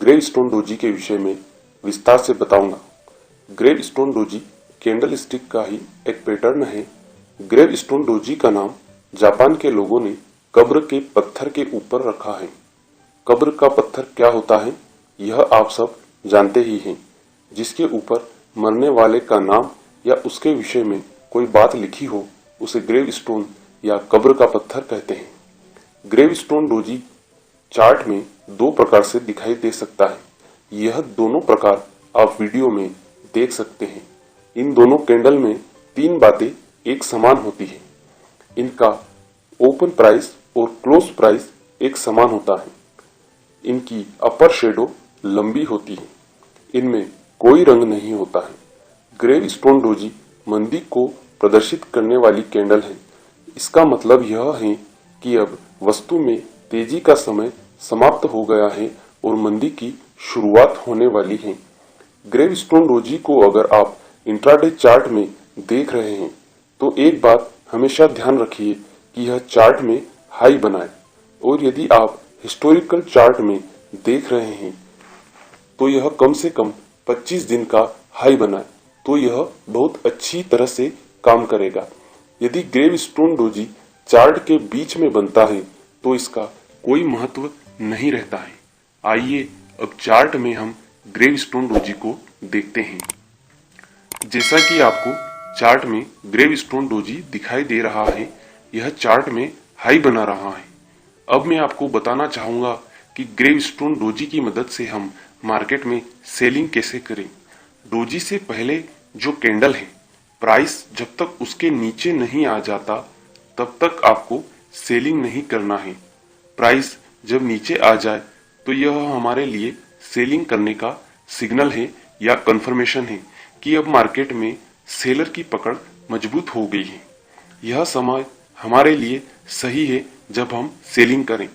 Gravestone doji के विषय में विस्तार से बताऊंगा। ग्रेवस्टोन डोजी कैंडल स्टिक का ही एक पैटर्न है। ग्रेवस्टोन डोजी का नाम जापान के लोगों ने कब्र के पत्थर के ऊपर रखा है। कब्र का पत्थर क्या होता है यह आप सब जानते ही हैं। जिसके ऊपर मरने वाले का नाम या उसके विषय में कोई बात लिखी हो उसे ग्रेवस्टोन या कब्र का पत्थर कहते हैं। ग्रेवस्टोन डोजी चार्ट में दो प्रकार से दिखाई दे सकता है। यह दोनों प्रकार आप वीडियो में देख सकते हैं। इन दोनों कैंडल में तीन बातें एक समान होती है। इनका ओपन प्राइस और क्लोज प्राइस एक समान होता है। इनकी अपर शेडो लंबी होती है। इनमें कोई रंग नहीं होता है। ग्रेवस्टोन डोजी मंदी को प्रदर्शित करने वाली कैंडल है। इसका मतलब यह है कि अब वस्तु में तेजी का समय समाप्त हो गया है और मंदी की शुरुआत होने वाली है। ग्रेवस्टोन डोजी को अगर आप इंट्राडे चार्ट में देख रहे हैं तो एक बात हमेशा ध्यान रखिए कि यह चार्ट में हाई बनाए, और यदि आप हिस्टोरिकल चार्ट में देख रहे हैं तो यह कम से कम 25 दिन का हाई बनाए तो यह बहुत अच्छी तरह से काम करेगा। यदि ग्रेवस्टोन डोजी चार्ट के बीच में बनता है तो इसका कोई महत्व नहीं रहता है। आइए अब चार्ट में हम ग्रेवस्टोन डोजी को देखते हैं। जैसा कि आपको चार्ट में ग्रेवस्टोन डोजी दिखाई दे रहा है, यह चार्ट में हाई बना रहा है। अब मैं आपको बताना चाहूंगा कि ग्रेवस्टोन डोजी की मदद से हम मार्केट में सेलिंग कैसे करें। डोजी से पहले जो कैंडल है, प्राइस जब तक उसके नीचे नहीं आ जाता तब तक आपको सेलिंग नहीं करना है। प्राइस जब नीचे आ जाए तो यह हमारे लिए सेलिंग करने का सिग्नल है या कंफर्मेशन है कि अब मार्केट में सेलर की पकड़ मजबूत हो गई है। यह समय हमारे लिए सही है जब हम सेलिंग करें।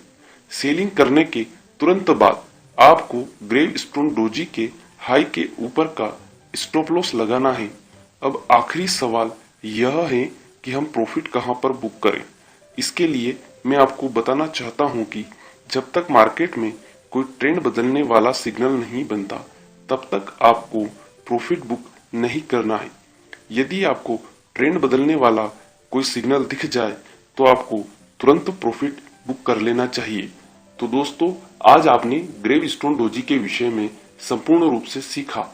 सेलिंग करने के तुरंत बाद आपको ग्रेवस्टोन डोजी के हाई के ऊपर का स्टॉप लॉस लगाना है। अब आखिरी सवाल यह है कि हम प्रॉफिट कहां पर बुक करें। इसके लिए मैं आपको बताना चाहता हूं कि जब तक मार्केट में कोई ट्रेंड बदलने वाला सिग्नल नहीं बनता तब तक आपको प्रॉफिट बुक नहीं करना है। यदि आपको ट्रेंड बदलने वाला कोई सिग्नल दिख जाए तो आपको तुरंत प्रॉफिट बुक कर लेना चाहिए। तो दोस्तों, आज आपने ग्रेवस्टोन डोजी के विषय में संपूर्ण रूप से सीखा।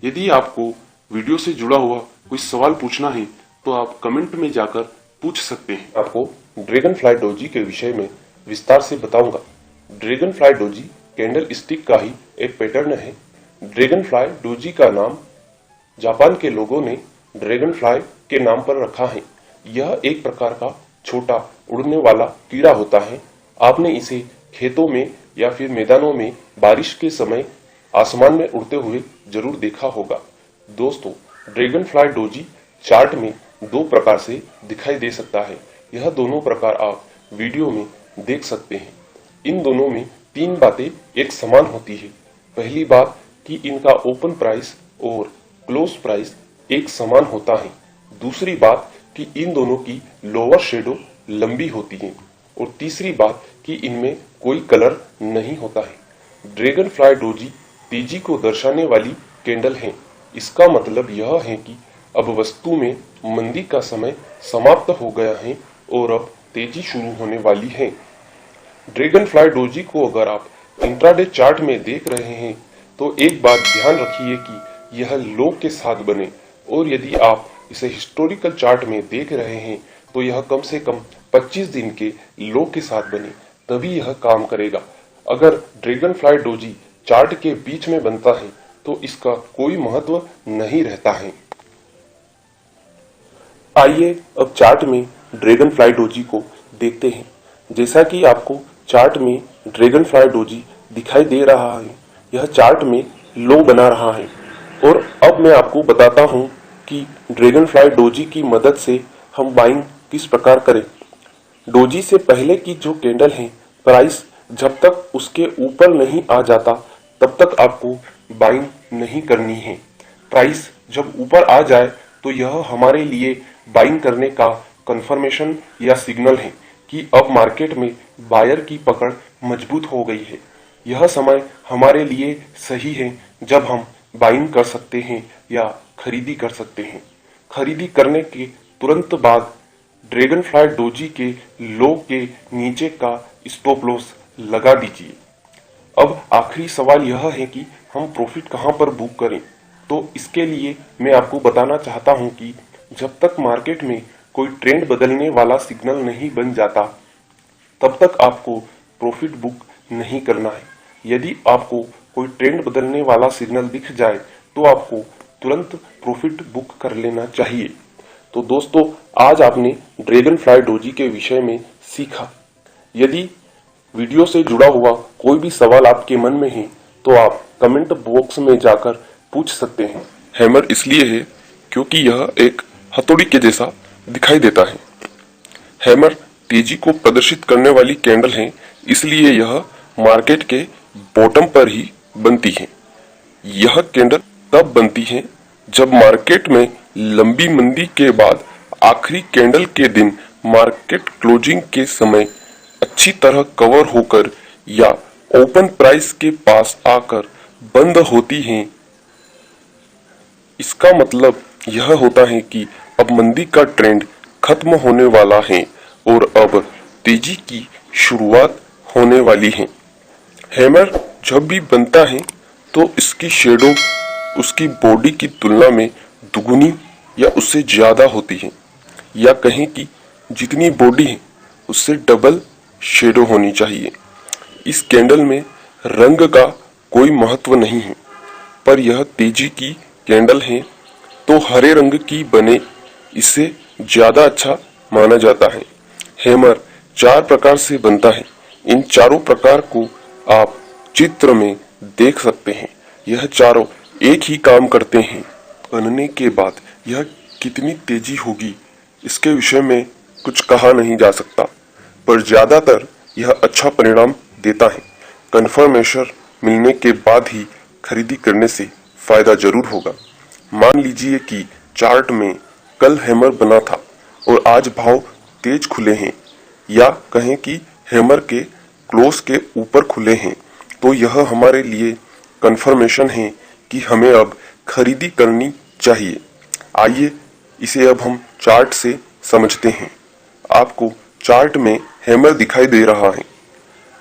यदि आपको वीडियो से जुड़ा हुआ कोई सवाल पूछना है तो आप कमेंट में जाकर पूछ सकते हैं। आपको ड्रैगन फ्लाई डोजी के विषय में विस्तार से बताऊंगा। Dragon fly doji candle stick का ही एक पैटर्न है। ड्रैगन फ्लाई डोजी का नाम जापान के लोगों ने ड्रैगन फ्लाई के नाम पर रखा है। यह एक प्रकार का छोटा उड़ने वाला कीड़ा होता है। आपने इसे खेतों में या फिर मैदानों में बारिश के समय आसमान में उड़ते हुए जरूर देखा होगा। दोस्तों, ड्रैगन फ्लाई डोजी चार्ट में दो प्रकार से दिखाई दे सकता है। यह दोनों प्रकार आप वीडियो में देख सकते हैं। इन दोनों में तीन बातें एक समान होती है। पहली बात कि इनका ओपन प्राइस और क्लोज प्राइस एक समान होता है। दूसरी बात कि इन दोनों की लोअर शेडो लंबी होती है। और तीसरी बात कि इनमें कोई कलर नहीं होता है। ड्रैगन फ्लाई डोजी तेजी को दर्शाने वाली कैंडल है। इसका मतलब यह है कि अब वस्तु में मंदी का समय समाप्त हो गया है और अब तेजी शुरू होने वाली है। ड्रैगन फ्लाई डोजी को अगर आप इंट्राडे चार्ट में देख रहे हैं तो एक बात ध्यान रखिए कि यह लो के साथ बने, और यदि आप इसे हिस्टोरिकल चार्ट में देख रहे हैं तो यह कम से कम 25 दिन के लो के साथ बने, तभी यह काम करेगा। अगर ड्रैगन फ्लाई डोजी चार्ट के बीच में बनता है तो इसका कोई महत्व नहीं रहता है। आइए अब चार्ट में ड्रैगन फ्लाई डोजी को देखते हैं। जैसा कि आपको चार्ट में ड्रैगन फ्लाई डोजी दिखाई दे रहा है, यह चार्ट में लो बना रहा है। और अब मैं आपको बताता हूं कि ड्रैगन फ्लाई डोजी की मदद से हम बाइंग किस प्रकार करें। डोजी से पहले की जो कैंडल है, प्राइस जब तक उसके ऊपर नहीं आ जाता तब तक आपको बाइंग नहीं करनी है। प्राइस जब ऊपर आ जाए तो यह हमारे लिए बाइंग करने का कंफर्मेशन या सिग्नल है कि अब मार्केट में बायर की पकड़ मजबूत हो गई है। यह समय हमारे लिए सही है जब हम बाइंग कर सकते हैं या खरीदी कर सकते हैं। खरीदी करने के तुरंत बाद ड्रैगनफ्लाई डोजी के लो के नीचे का स्टॉप लॉस लगा दीजिए। अब आखिरी सवाल यह है कि हम प्रॉफिट कहां पर बुक करें। तो इसके लिए मैं आपको बताना चाहता हूं कि जब तक मार्केट में कोई ट्रेंड बदलने वाला सिग्नल नहीं बन जाता तब तक आपको प्रॉफिट बुक नहीं करना है। यदि आपको कोई ट्रेंड बदलने वाला सिग्नल दिख जाए तो आपको तुरंत प्रॉफिट बुक कर लेना चाहिए। तो दोस्तों, आज आपने ड्रैगनफ्लाई डोजी के विषय में सीखा। यदि वीडियो से जुड़ा हुआ कोई भी सवाल आपके मन में है तो आप कमेंट बॉक्स में जाकर पूछ सकते हैं। हैमर इसलिए है क्योंकि यह एक हथौड़ी के जैसा दिखाई देता है। हैमर तेजी को प्रदर्शित करने वाली कैंडल है, इसलिए यह मार्केट के बॉटम पर ही बनती है। यह कैंडल तब बनती है जब मार्केट में लंबी मंदी के बाद आखिरी कैंडल के दिन मार्केट क्लोजिंग के समय अच्छी तरह कवर होकर या ओपन प्राइस के पास आकर बंद होती हैं। इसका मतलब यह होता है कि अब मंदी का ट्रेंड खत्म होने वाला है और अब तेजी की शुरुआत होने वाली है। हैमर जब भी बनता है तो इसकी शेडो उसकी बॉडी की तुलना में दुगुनी या उससे ज्यादा होती है, या कहें कि जितनी बॉडी है उससे डबल शेडो होनी चाहिए। इस कैंडल में रंग का कोई महत्व नहीं है, पर यह तेजी की कैंडल है तो हरे रंग की बने इसे ज्यादा अच्छा माना जाता है। हैमर 4 प्रकार से बनता है। इन चारों प्रकार को आप चित्र में देख सकते हैं। यह चारों एक ही काम करते हैं। बनने के बाद यह कितनी तेजी होगी इसके विषय में कुछ कहा नहीं जा सकता, पर ज्यादातर यह अच्छा परिणाम देता है। कन्फर्मेशन मिलने के बाद ही खरीदी करने से फायदा जरूर होगा। मान लीजिए कि चार्ट में कल हैमर बना था और आज भाव तेज खुले हैं, या कहें कि हैमर के क्लोज के ऊपर खुले हैं, तो यह हमारे लिए कंफर्मेशन है कि हमें अब खरीदी करनी चाहिए। आइए इसे अब हम चार्ट से समझते हैं। आपको चार्ट में हैमर दिखाई दे रहा है,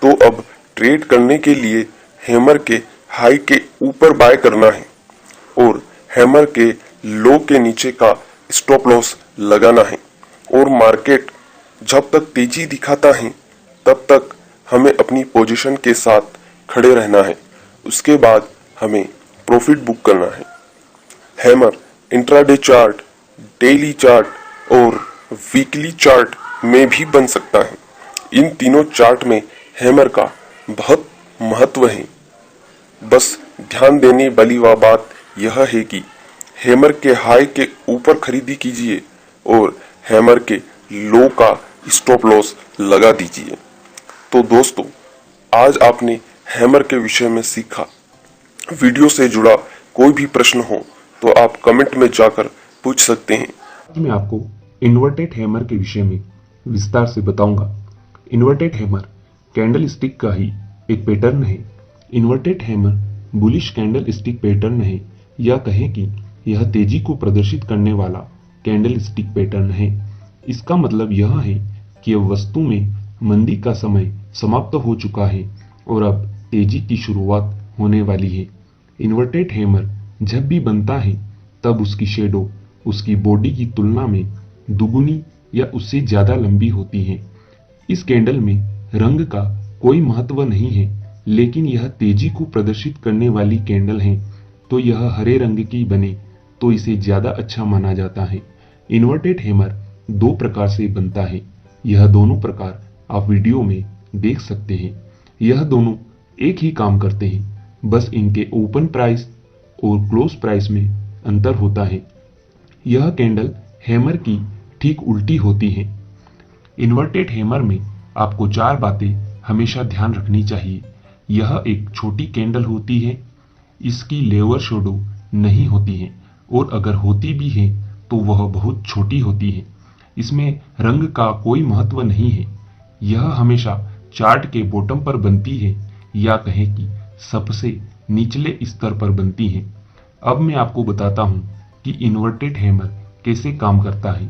तो अब ट्रेड करने के लिए हैमर के हाई के ऊपर बाय करना है और हैमर के लो के नीचे का स्टॉप लॉस लगाना है। और मार्केट जब तक तेजी दिखाता है तब तक हमें अपनी पोजीशन के साथ खड़े रहना है। उसके बाद हमें प्रॉफिट बुक करना है। Hammer intraday chart, daily chart और वीकली चार्ट में भी बन सकता है। इन तीनों चार्ट में हैमर का बहुत महत्व है। बस ध्यान देने वाली वह बात यह है कि हैमर के हाई के ऊपर खरीदी कीजिए और हैमर के लो का स्टॉप लॉस लगा दीजिए। तो दोस्तों, आज आपने हैमर के विषय में सीखा। वीडियो से जुड़ा कोई भी प्रश्न हो तो आप कमेंट में जाकर पूछ सकते हैं। आज मैं आपको इन्वर्टेड हैमर के विषय में विस्तार से बताऊंगा। इन्वर्टेड हैमर कैंडल स्टिक का ही एक पैटर्न है। Inverted hammer bullish candle stick pattern है, या कहें कि यह तेजी को प्रदर्शित करने वाला कैंडल स्टिक पैटर्न है। इसका मतलब यह है कि अब वस्तु में मंदी का समय समाप्त हो चुका है और अब तेजी की शुरुआत होने वाली है। इन्वर्टेड हैमर जब भी बनता है तब उसकी शेडो उसकी बॉडी की तुलना में दुगुनी या उससे ज्यादा लंबी होती है। इस कैंडल में रंग का कोई महत्व नहीं है, लेकिन यह तेजी को प्रदर्शित करने वाली कैंडल है, तो यह हरे रंग की बने तो इसे ज्यादा अच्छा माना जाता है। इन्वर्टेड हैमर 2 प्रकार से बनता है। यह दोनों प्रकार आप वीडियो में देख सकते हैं। यह दोनों एक ही काम करते हैं, बस इनके ओपन प्राइस और क्लोज प्राइस में अंतर होता है। यह कैंडल हैमर की ठीक उल्टी होती है। इन्वर्टेड हैमर में आपको 4 बातें हमेशा ध्यान रखनी चाहिए। यह एक छोटी कैंडल होती है, इसकी लेवर शेडो नहीं होती है, और अगर होती भी है तो वह बहुत छोटी होती है। इसमें रंग का कोई महत्व नहीं है। यह हमेशा चार्ट के बॉटम पर बनती है, या कहें कि सबसे निचले स्तर पर बनती हैं। अब मैं आपको बताता हूं कि इन्वर्टेड हैमर कैसे काम करता है।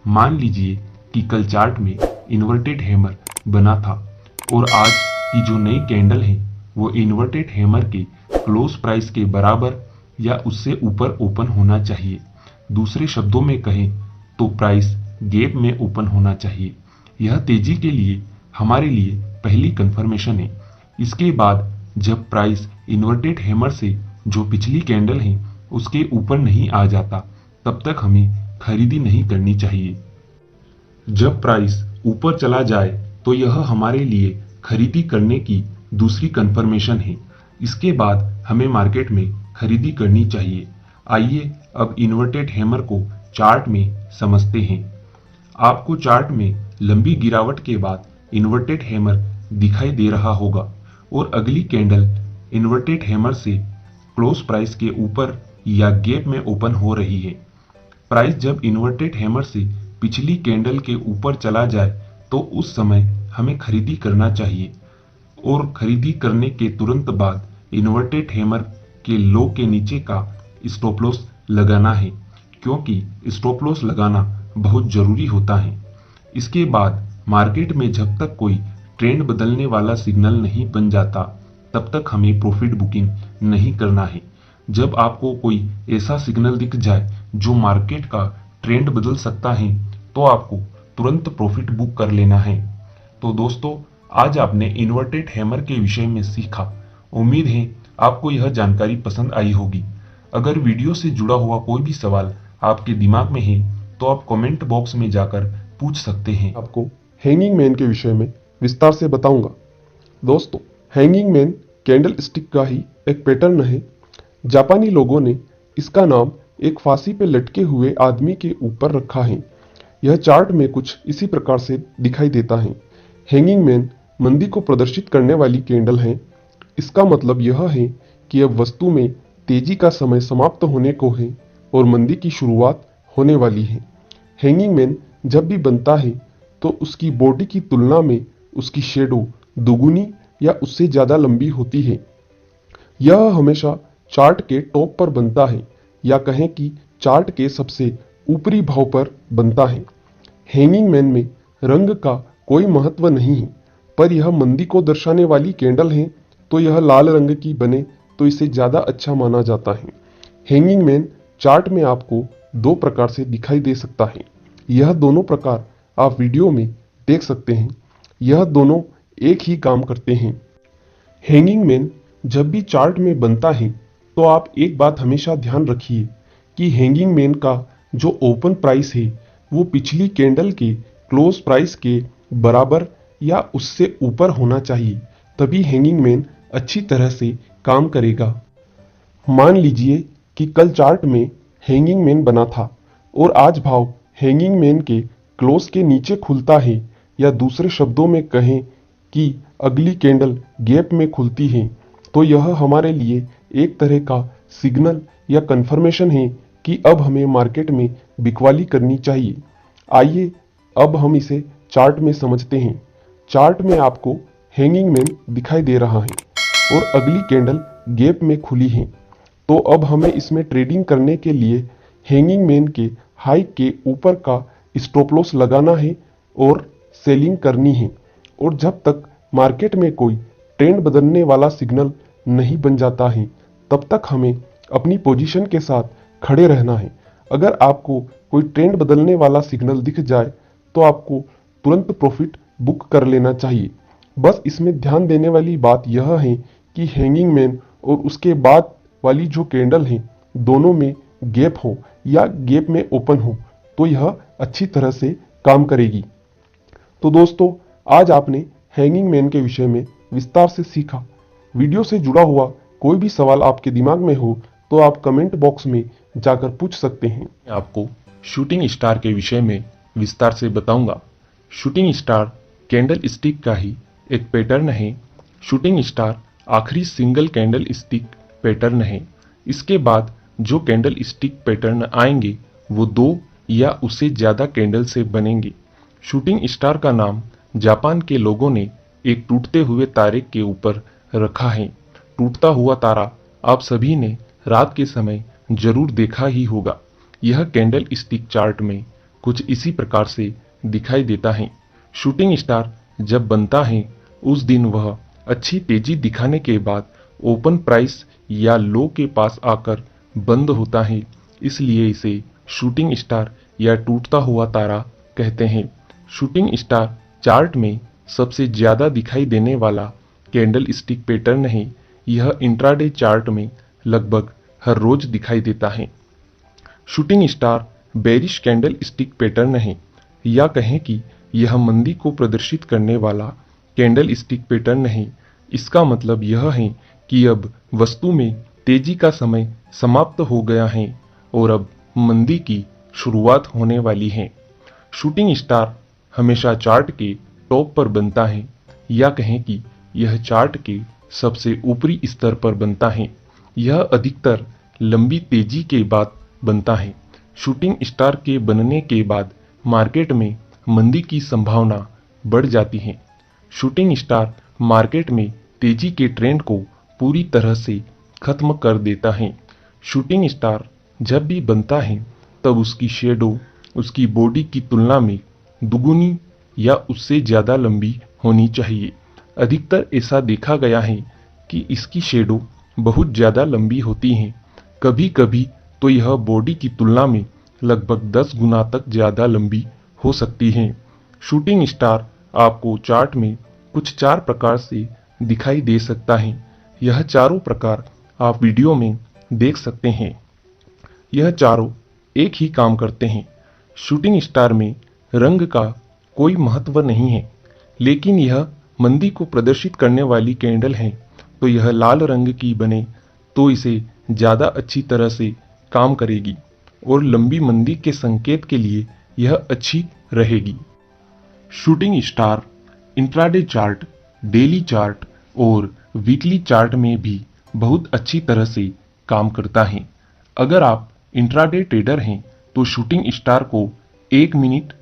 मान लीजिए कि कल चार्ट में इन्वर्टेड हैमर बना था और आज की जो नई कैंडल है वो इन्वर्टेड हैमर के क्लोज प्राइस के बराबर या उससे ऊपर ओपन होना चाहिए। दूसरे शब्दों में कहें तो प्राइस गैप में ओपन होना चाहिए। यह तेजी के लिए हमारे लिए पहली कंफर्मेशन है। इसके बाद जब प्राइस इन्वर्टेड हैमर से जो पिछली कैंडल है उसके ऊपर नहीं आ जाता तब तक हमें खरीदी नहीं करनी चाहिए। जब प्राइस ऊपर चला जाए तो यह हमारे लिए खरीदी करने की दूसरी कंफर्मेशन है। इसके बाद हमें मार्केट में खरीदी करनी चाहिए। आइए अब इन्वर्टेड हैमर को चार्ट में समझते हैं। आपको चार्ट में लंबी गिरावट के बाद इन्वर्टेड हैमर दिखाई दे रहा होगा और अगली कैंडल इन्वर्टेड हैमर से क्लोज प्राइस के ऊपर या गैप में ओपन हो रही है। प्राइस जब इन्वर्टेड हैमर से पिछली कैंडल के ऊपर चला जाए तो उस समय हमें खरीदी करना चाहिए और खरीदी करने के तुरंत बाद इन्वर्टेड हैमर के लो के नीचे का स्टॉप लॉस लगाना है, क्योंकि स्टॉप लॉस लगाना बहुत जरूरी होता है। इसके बाद मार्केट में जब तक कोई ट्रेंड बदलने वाला सिग्नल नहीं बन जाता तब तक हमें प्रॉफिट बुकिंग नहीं करना है। जब आपको कोई ऐसा सिग्नल दिख जाए जो मार्केट का ट्रेंड बदल सकता है तो आपको तुरंत प्रॉफिट बुक कर लेना है। तो दोस्तों, आज आपने इन्वर्टेड हैमर के विषय में सीखा। उम्मीद है आपको यह जानकारी पसंद आई होगी। अगर वीडियो से जुड़ा हुआ कोई भी सवाल आपके दिमाग में है तो आप कमेंट बॉक्स में जाकर पूछ सकते हैं। आपको हैंगिंग मैन के विषय में विस्तार से बताऊंगा। दोस्तों, हैंगिंग मैन कैंडल स्टिक का ही एक पैटर्न है। जापानी लोगों ने इसका नाम एक फांसी पे लटके हुए आदमी के ऊपर रखा है। यह चार्ट में कुछ इसी प्रकार से दिखाई देता है। हैंगिंग मैन मंदी को प्रदर्शित करने वाली कैंडल है। इसका मतलब यह है कि अब वस्तु में तेजी का समय समाप्त होने को है और मंदी की शुरुआत होने वाली है। हैंगिंग मैन जब भी बनता है तो उसकी बॉडी की तुलना में उसकी शेडो दुगुनी या उससे ज्यादा लंबी होती है। यह हमेशा चार्ट के टॉप पर बनता है या कहें कि चार्ट के सबसे ऊपरी भाव पर बनता है। हैंगिंग मैन में रंग का कोई महत्व नहीं है, पर यह मंदी को दर्शाने वाली कैंडल है तो यह लाल रंग की बने तो इसे ज्यादा अच्छा माना जाता है। हैंगिंग मैन चार्ट में आपको दो प्रकार से दिखाई दे सकता है। यह दोनों प्रकार आप वीडियो में देख सकते हैं। यह दोनों एक ही काम करते हैं। हैंगिंग मैन जब भी चार्ट में बनता है तो आप एक बात हमेशा ध्यान रखिए कि हैंगिंग मैन का जो ओपन प्राइस है वो पिछली कैंडल के क्लोज प्राइस के बराबर या उससे ऊपर होना चाहिए, तभी हैंगिंग मैन अच्छी तरह से काम करेगा। मान लीजिए कि कल चार्ट में हैंगिंग मैन बना था और आज भाव हैंगिंग मैन के क्लोज के नीचे खुलता है, या दूसरे शब्दों में कहें कि अगली कैंडल गैप में खुलती है, तो यह हमारे लिए एक तरह का सिग्नल या कंफर्मेशन है कि अब हमें मार्केट में बिकवाली करनी चाहिए। आइए अब हम इसे चार्ट में समझते हैं। चार्ट में आपको हैंगिंग मैन दिखाई दे रहा है और अगली कैंडल गैप में खुली है, तो अब हमें इसमें ट्रेडिंग करने के लिए हैंगिंग मैन के हाई के ऊपर का स्टॉप लॉस लगाना है और सेलिंग करनी है। और जब तक मार्केट में कोई ट्रेंड बदलने वाला सिग्नल नहीं बन जाता है तब तक हमें अपनी पोजीशन के साथ खड़े रहना है। अगर आपको कोई ट्रेंड बदलने वाला सिग्नल दिख जाए तो आपको तुरंत प्रॉफिट बुक कर लेना चाहिए। बस इसमें ध्यान देने वाली बात यह है कि हैंगिंग मैन और उसके बाद वाली जो कैंडल है दोनों में गैप हो या गैप में ओपन हो तो यह अच्छी तरह से काम करेगी। तो दोस्तों, आज आपने हैंगिंग मैन के विषय में विस्तार से सीखा। वीडियो से जुड़ा हुआ कोई भी सवाल आपके दिमाग में हो तो आप कमेंट बॉक्स में जाकर पूछ सकते हैं। मैं आपको शूटिंग स्टार के विषय में विस्तार से बताऊंगा। शूटिंग स्टार कैंडल स्टिक का ही एक पैटर्न है। शूटिंग स्टार आखिरी सिंगल कैंडल स्टिक पैटर्न है। इसके बाद जो कैंडल स्टिक पैटर्न आएंगे वो दो या उससे ज्यादा कैंडल से बनेंगे। शूटिंग स्टार का नाम जापान के लोगों ने एक टूटते हुए तारे के ऊपर रखा है। टूटता हुआ तारा आप सभी ने रात के समय जरूर देखा ही होगा। यह कैंडल स्टिक चार्ट में कुछ इसी प्रकार से दिखाई देता है। शूटिंग स्टार जब बनता है उस दिन वह अच्छी तेजी दिखाने के बाद ओपन प्राइस या लो के पास आकर बंद होता है, इसलिए इसे शूटिंग स्टार या टूटता हुआ तारा कहते हैं। शूटिंग स्टार चार्ट में सबसे ज्यादा दिखाई देने वाला कैंडल स्टिक पैटर्न है। यह इंट्राडे चार्ट में लगभग हर रोज दिखाई देता है। Shooting star bearish candle stick pattern है, या कहें कि यह मंदी को प्रदर्शित करने वाला कैंडल स्टिक पैटर्न है। इसका मतलब यह है कि अब वस्तु में तेजी का समय समाप्त हो गया है और अब मंदी की शुरुआत होने वाली है। शूटिंग स्टार हमेशा चार्ट के टॉप पर बनता है, या कहें कि यह चार्ट के सबसे ऊपरी स्तर पर बनता है। यह अधिकतर लंबी तेजी के बाद बनता है। शूटिंग स्टार के बनने के बाद मार्केट में मंदी की संभावना बढ़ जाती है। शूटिंग स्टार मार्केट में तेजी के ट्रेंड को पूरी तरह से खत्म कर देता है। शूटिंग स्टार जब भी बनता है तब उसकी शेडो उसकी बॉडी की तुलना में दुगुनी या उससे ज्यादा लंबी होनी चाहिए। अधिकतर ऐसा देखा गया है कि इसकी शेडो बहुत ज्यादा लंबी होती है। कभी कभी तो यह बॉडी की तुलना में लगभग 10 गुना तक ज्यादा लंबी हो सकती है। शूटिंग स्टार आपको चार्ट में कुछ 4 प्रकार से दिखाई दे सकता है। यह चारों प्रकार आप वीडियो में देख सकते हैं। यह चारों एक ही काम करते हैं। शूटिंग स्टार में रंग का कोई महत्व नहीं है, लेकिन यह मंदी को प्रदर्शित करने वाली कैंडल है, तो यह लाल रंग की बने तो इसे ज्यादा अच्छी तरह से काम करेगी और लंबी मंदी के संकेत के लिए यह अच्छी रहेगी। Shooting star intraday chart, daily chart और वीकली चार्ट में भी बहुत अच्छी तरह से काम करता है। अगर आप इंट्राडे ट्रेडर हैं तो शूटिंग स्टार को 1 मिनट,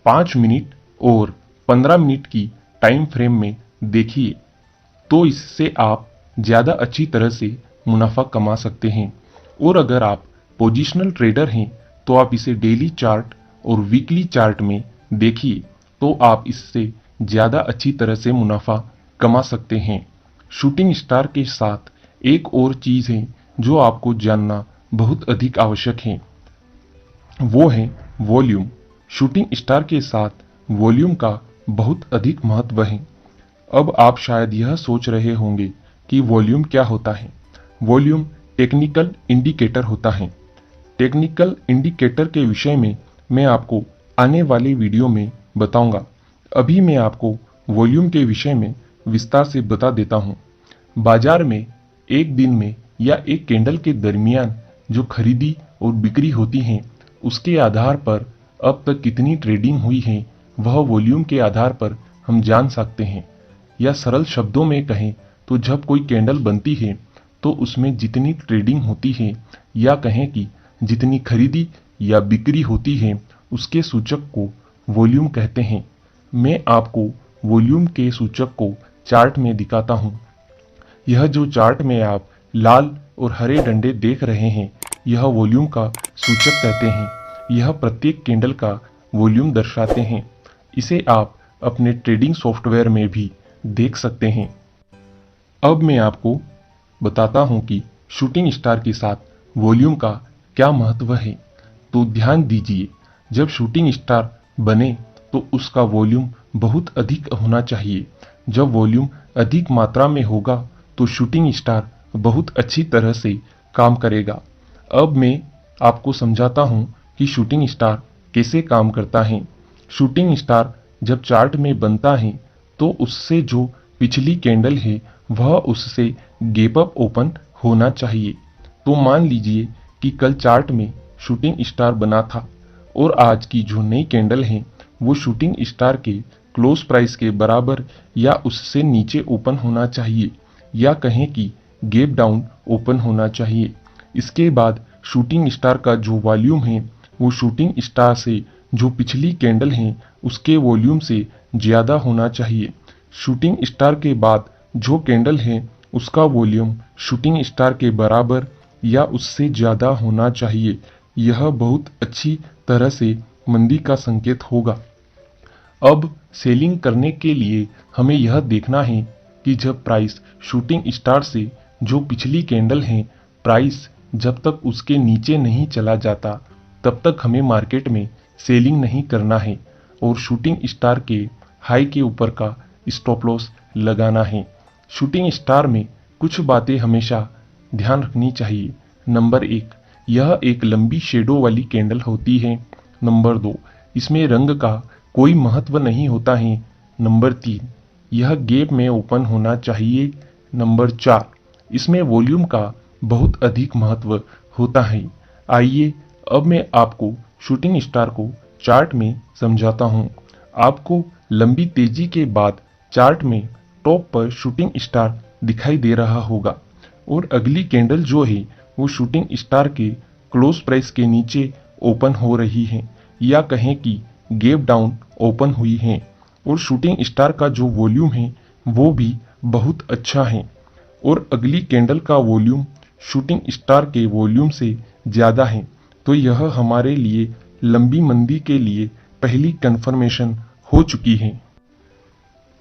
5 मिनट और 15 मिनट की टाइम फ्रेम में देखिए, तो इससे आप ज्यादा अच्छी तरह से मुनाफा कमा सकते हैं। और अगर आप पोजिशनल ट्रेडर हैं तो आप इसे डेली चार्ट और वीकली चार्ट में देखिए, तो आप इससे ज्यादा अच्छी तरह से मुनाफा कमा सकते हैं। शूटिंग स्टार के साथ एक और चीज है जो आपको जानना बहुत अधिक आवश्यक है, वो है वॉल्यूम। शूटिंग स्टार के साथ वॉल्यूम का बहुत अधिक महत्व है। अब आप शायद यह सोच रहे होंगे कि वॉल्यूम क्या होता है। वॉल्यूम टेक्निकल इंडिकेटर होता है। टेक्निकल इंडिकेटर के विषय में मैं आपको आने वाले वीडियो में बताऊंगा। अभी मैं आपको वॉल्यूम के विषय में विस्तार से बता देता हूं। बाजार में एक दिन में या एक कैंडल के दरमियान जो खरीदी और बिक्री होती है, उसके आधार पर अब तक कितनी ट्रेडिंग हुई है वह वॉल्यूम के आधार पर हम जान सकते हैं। या सरल शब्दों में कहें तो जब कोई कैंडल बनती है तो उसमें जितनी ट्रेडिंग होती है, या कहें कि जितनी खरीदी या बिक्री होती है, उसके सूचक को वॉल्यूम कहते हैं। मैं आपको वॉल्यूम के सूचक को चार्ट में दिखाता हूं। यह जो चार्ट में आप लाल और हरे डंडे देख रहे हैं, यह वॉल्यूम का सूचक कहते हैं। यह प्रत्येक कैंडल का वॉल्यूम दर्शाते हैं। इसे आप अपने ट्रेडिंग सॉफ्टवेयर में भी देख सकते हैं। अब मैं आपको बताता हूं कि शूटिंग स्टार के साथ वॉल्यूम का क्या महत्व है। तो ध्यान दीजिए, जब शूटिंग स्टार बने तो उसका वॉल्यूम बहुत अधिक होना चाहिए। जब वॉल्यूम अधिक मात्रा में होगा तो शूटिंग स्टार बहुत अच्छी तरह से काम करेगा। अब मैं आपको समझाता हूं कि शूटिंग स्टार कैसे काम करता है। शूटिंग स्टार जब चार्ट में बनता है तो उससे जो पिछली कैंडल है वह उससे गैप अप ओपन होना चाहिए। तो मान लीजिए कि कल चार्ट में शूटिंग स्टार बना था और आज की जो नई कैंडल है वो शूटिंग स्टार के क्लोज प्राइस के बराबर या उससे नीचे ओपन होना चाहिए, या कहें कि गैप डाउन ओपन होना चाहिए। इसके बाद शूटिंग स्टार का जो वॉल्यूम है वो शूटिंग स्टार से जो पिछली कैंडल है उसके वॉल्यूम से ज्यादा होना चाहिए। शूटिंग स्टार के बाद जो कैंडल है उसका वॉल्यूम शूटिंग स्टार के बराबर या उससे ज़्यादा होना चाहिए। यह बहुत अच्छी तरह से मंदी का संकेत होगा। अब सेलिंग करने के लिए हमें यह देखना है कि जब प्राइस शूटिंग स्टार से जो पिछली कैंडल है, प्राइस जब तक उसके नीचे नहीं चला जाता तब तक हमें मार्केट में सेलिंग नहीं करना है और शूटिंग स्टार के हाई के ऊपर का स्टॉप लॉस लगाना है। शूटिंग स्टार में कुछ बातें हमेशा ध्यान रखनी चाहिए। नंबर 1, यह एक लंबी शेडो वाली कैंडल होती है। नंबर 2, इसमें रंग का कोई महत्व नहीं होता है। नंबर 3, यह गैप में ओपन होना चाहिए। नंबर 4, इसमें वॉल्यूम का बहुत अधिक महत्व होता है। आइए अब मैं आपको शूटिंग स्टार को चार्ट में समझाता हूँ। आपको लंबी तेजी के बाद चार्ट में टॉप पर शूटिंग स्टार दिखाई दे रहा होगा और अगली कैंडल जो है वो शूटिंग स्टार के क्लोज प्राइस के नीचे ओपन हो रही है या कहें कि गैप डाउन ओपन हुई है और शूटिंग स्टार का जो वॉल्यूम है वो भी बहुत अच्छा है और अगली कैंडल का वॉल्यूम शूटिंग स्टार के वॉल्यूम से ज़्यादा है। तो यह हमारे लिए लंबी मंदी के लिए पहली कंफर्मेशन हो चुकी है।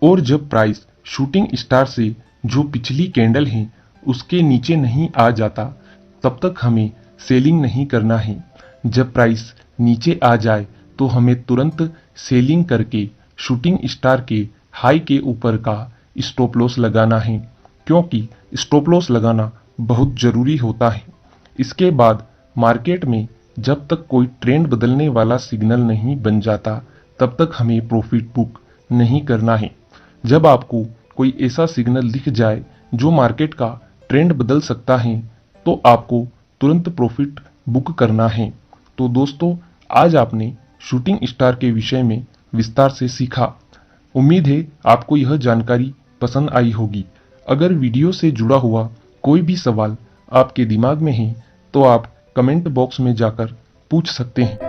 और जब प्राइस शूटिंग स्टार से जो पिछली कैंडल है उसके नीचे नहीं आ जाता तब तक हमें सेलिंग नहीं करना है। जब प्राइस नीचे आ जाए तो हमें तुरंत सेलिंग करके शूटिंग स्टार के हाई के ऊपर का स्टॉप लॉस लगाना है, क्योंकि स्टॉप लॉस लगाना बहुत ज़रूरी होता है। इसके बाद मार्केट में जब तक कोई ट्रेंड बदलने वाला सिग्नल नहीं बन जाता तब तक हमें प्रॉफिट बुक नहीं करना है। जब आपको कोई ऐसा सिग्नल दिख जाए जो मार्केट का ट्रेंड बदल सकता है तो आपको तुरंत प्रॉफिट बुक करना है। तो दोस्तों, आज आपने शूटिंग स्टार के विषय में विस्तार से सीखा। उम्मीद है आपको यह जानकारी पसंद आई होगी। अगर वीडियो से जुड़ा हुआ कोई भी सवाल आपके दिमाग में है तो आप कमेंट बॉक्स में जाकर पूछ सकते हैं।